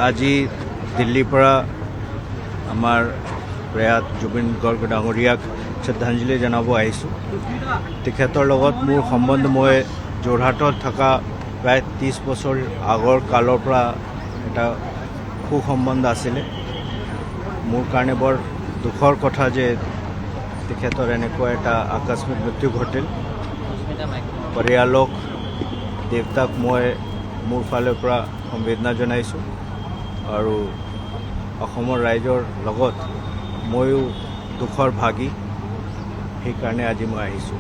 আজি দিল্লীৰ পৰা আমাৰ প্ৰয়াত জুবিন গাৰ্গ ডাঙৰীয়াক শ্ৰদ্ধাঞ্জলি জনাব আহিছোঁ। তেখেতৰ লগত মোৰ সম্বন্ধ মই যোৰহাটত থকা প্ৰায় 30 বছৰ আগৰ কালৰ পৰা এটা সুসম্বন্ধ আছিলে। মোৰ কাৰণে বৰ দুখৰ কথা যে তেখেতৰ এনেকুৱা এটা আকস্মিক মৃত্যু ঘটিল। পৰিয়ালক দেউতাক মই মোৰ ফালৰ পৰা সংবেদনা জনাইছোঁ আৰু অসমৰ ৰাইজৰ লগত ময়ো দুখৰ ভাগী, সেইকাৰণে আজি মই আহিছোঁ।